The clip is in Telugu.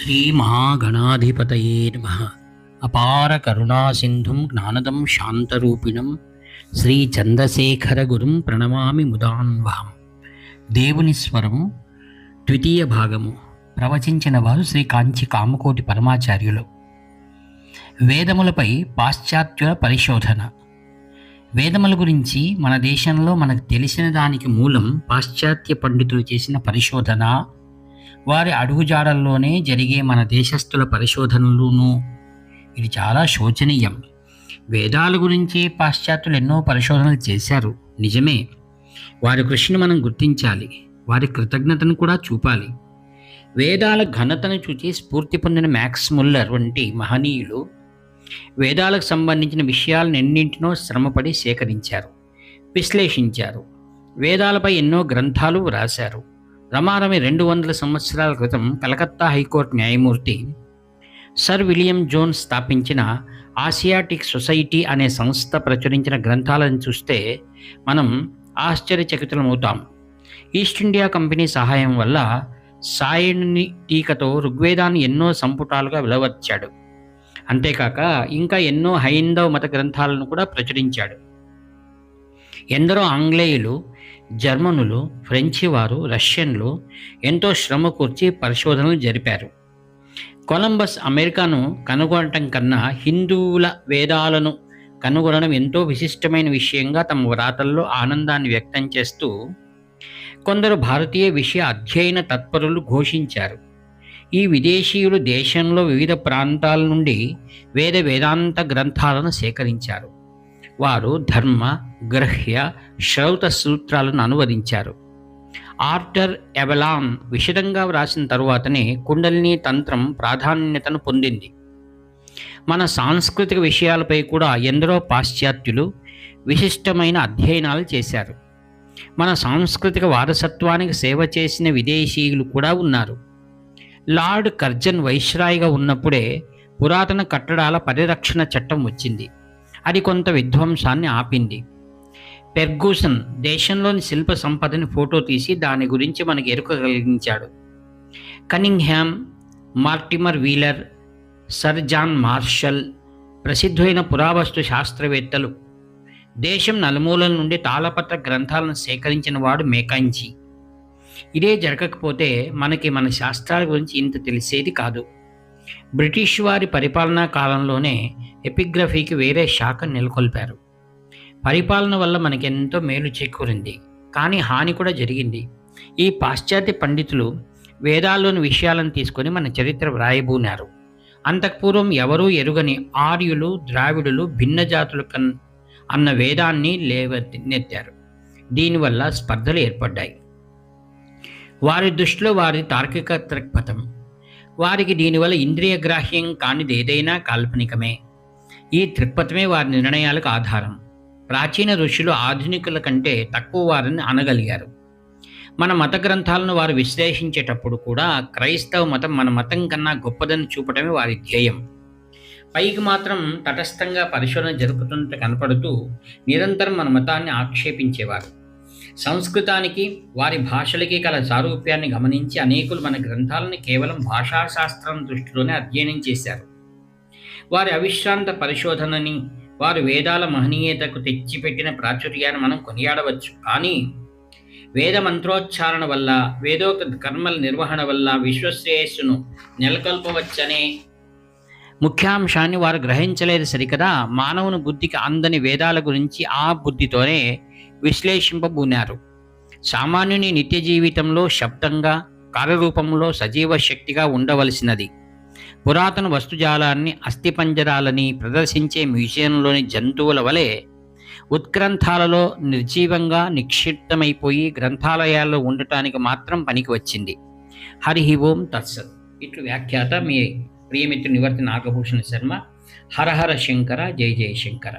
శ్రీ మహాగణాధిపతయే నమః. అపార కరుణా సింధుం జ్ఞానదం శాంతరూపిణం శ్రీ చంద్రశేఖర గురుం ప్రణమామి ముదాన్వహం. దేవుని స్వరము ద్వితీయ భాగము. ప్రవచించిన వారు శ్రీ కాంచి కామకోటి పరమాచార్యులు. వేదములపై పాశ్చాత్యుల పరిశోధన. వేదముల గురించి మన దేశంలో మనకు తెలిసిన దానికి మూలం పాశ్చాత్య పండితులు చేసిన పరిశోధన, వారి అడుగుజాడల్లోనే జరిగే మన దేశస్థుల పరిశోధనలును. ఇది చాలా శోచనీయం. వేదాల గురించి పాశ్చాత్యులు ఎన్నో పరిశోధనలు చేశారు, నిజమే. వారి కృషిని మనం గుర్తించాలి, వారి కృతజ్ఞతను కూడా చూపాలి. వేదాల ఘనతను చూచి స్ఫూర్తి పొందిన మ్యాక్స్ ముల్లర్ వంటి మహనీయులు వేదాలకు సంబంధించిన విషయాలను ఎన్నింటినో శ్రమపడి సేకరించారు, విశ్లేషించారు. వేదాలపై ఎన్నో గ్రంథాలు వ్రాశారు. రమారమి 200 సంవత్సరాల క్రితం కలకత్తా హైకోర్టు న్యాయమూర్తి సర్ విలియం జోన్స్ స్థాపించిన ఆసియాటిక్ సొసైటీ అనే సంస్థ ప్రచురించిన గ్రంథాలను చూస్తే మనం ఆశ్చర్యచకితులమవుతాం. ఈస్ట్ ఇండియా కంపెనీ సహాయం వల్ల సాయణుని టీకతో ఋగ్వేదాన్ని ఎన్నో సంపుటాలుగా వెలువచ్చాడు. అంతేకాక ఇంకా ఎన్నో హైందవ మత గ్రంథాలను కూడా ప్రచురించాడు. ఎందరో ఆంగ్లేయులు, జర్మనులు, ఫ్రెంచి వారు, రష్యన్లు ఎంతో శ్రమ కూర్చి పరిశోధనలు జరిపారు. కొలంబస్ అమెరికాను కనుగొనటం కన్నా హిందువుల వేదాలను కనుగొనడం ఎంతో విశిష్టమైన విషయంగా తమ వ్రాతల్లో ఆనందాన్ని వ్యక్తం చేస్తూ కొందరు భారతీయ విషయ అధ్యయన తత్పరులు ఘోషించారు. ఈ విదేశీయులు దేశంలో వివిధ ప్రాంతాల నుండి వేదాంత గ్రంథాలను సేకరించారు. వారు ధర్మ, గ్రహ్య, శ్రౌత సూత్రాలను అనువదించారు. ఆర్టర్ ఎవలాన్ విశదంగా వ్రాసిన తరువాతనే కుండలిని తంత్రం ప్రాధాన్యతను పొందింది. మన సాంస్కృతిక విషయాలపై కూడా ఎందరో పాశ్చాత్యులు విశిష్టమైన అధ్యయనాలు చేశారు. మన సాంస్కృతిక వారసత్వానికి సేవ చేసిన విదేశీయులు కూడా ఉన్నారు. లార్డ్ కర్జన్ వైస్రాయ్గా ఉన్నప్పుడే పురాతన కట్టడాల పరిరక్షణ చట్టం వచ్చింది. అది కొంత విధ్వంసాన్ని ఆపింది. ఫెర్గూసన్ దేశంలోని శిల్ప సంపదని ఫోటో తీసి దాని గురించి మనకు ఎరుక కలిగించాడు. Cunningham, Mortimer Wheeler, Sir John Marshall ప్రసిద్ధమైన పురావస్తు శాస్త్రవేత్తలు. దేశం నలుమూలల నుండి తాళపత్ర గ్రంథాలను సేకరించిన వాడు మేకాంచి. ఇదే జరగకపోతే మనకి మన శాస్త్రాల గురించి ఇంత తెలిసేది కాదు. బ్రిటిష్ వారి పరిపాలనా కాలంలోనే ఎపిగ్రఫీకి వేరే శాఖ నెలకొల్పారు. పరిపాలన వల్ల మనకెంతో మేలు చేకూరింది, కానీ హాని కూడా జరిగింది. ఈ పాశ్చాత్య పండితులు వేదాల్లోని విషయాలను తీసుకొని మన చరిత్ర వ్రాయబూనారు. అంతకుపూర్వం ఎవరూ ఎరుగని ఆర్యులు, ద్రావిడులు, భిన్న జాతులు అన్న వేదాన్ని లేవనెత్తారు. దీనివల్ల స్పర్ధలు ఏర్పడ్డాయి. వారి దృష్టిలో వారి తార్కిక దృక్పథం. వారికి దీనివల్ల ఇంద్రియగ్రాహ్యం కానిది ఏదైనా కాల్పనికమే. ఈ దృక్పథమే వారి నిర్ణయాలకు ఆధారం. ప్రాచీన ఋషులు ఆధునికుల కంటే తక్కువ వారిని అనగలిగారు. మన మత గ్రంథాలను వారు విశ్లేషించేటప్పుడు కూడా క్రైస్తవ మతం మన మతం కన్నా గొప్పదని చూపటమే వారి ధ్యేయం. పైకి మాత్రం తటస్థంగా పరిశోధన జరుపుతున్నట్టు కనపడుతూ నిరంతరం మన మతాన్ని ఆక్షేపించేవారు. సంస్కృతానికి, వారి భాషలకి కల సారూప్యాన్ని గమనించి అనేకులు మన గ్రంథాలను కేవలం భాషాశాస్త్రం దృష్టిలోనే అధ్యయనం చేశారు. వారి అవిశ్రాంత పరిశోధనని, వారు వేదాల మహనీయతకు తెచ్చిపెట్టిన ప్రాచుర్యాన్ని మనం కొనియాడవచ్చు. కానీ వేద మంత్రోచ్చారణ వల్ల, వేదోక్త కర్మల నిర్వహణ వల్ల విశ్వశ్రేయస్సును నెలకొల్పవచ్చనే ముఖ్యాంశాన్ని వారు గ్రహించలేదు సరికదా. మానవుని బుద్ధికి అందని వేదాల గురించి ఆ బుద్ధితోనే విశ్లేషింపబూనారు. సామాన్యుని నిత్య జీవితంలో శబ్దంగా, కార్యరూపంలో సజీవ శక్తిగా ఉండవలసినది. పురాతన వస్తుజాలాన్ని, అస్థిపంజరాలని ప్రదర్శించే మ్యూజియంలోని జంతువుల వలె ఉత్గ్రంథాలలో నిర్జీవంగా నిక్షిప్తమైపోయి గ్రంథాలయాల్లో ఉండటానికి మాత్రం పనికి వచ్చింది. హరి ఓం తత్సత్. ఇట్లు వ్యాఖ్యాత మీ ప్రియమిత్రుడు నివర్తి నాగభూషణ శర్మ. హరహర శంకర, జయ జయ శంకర.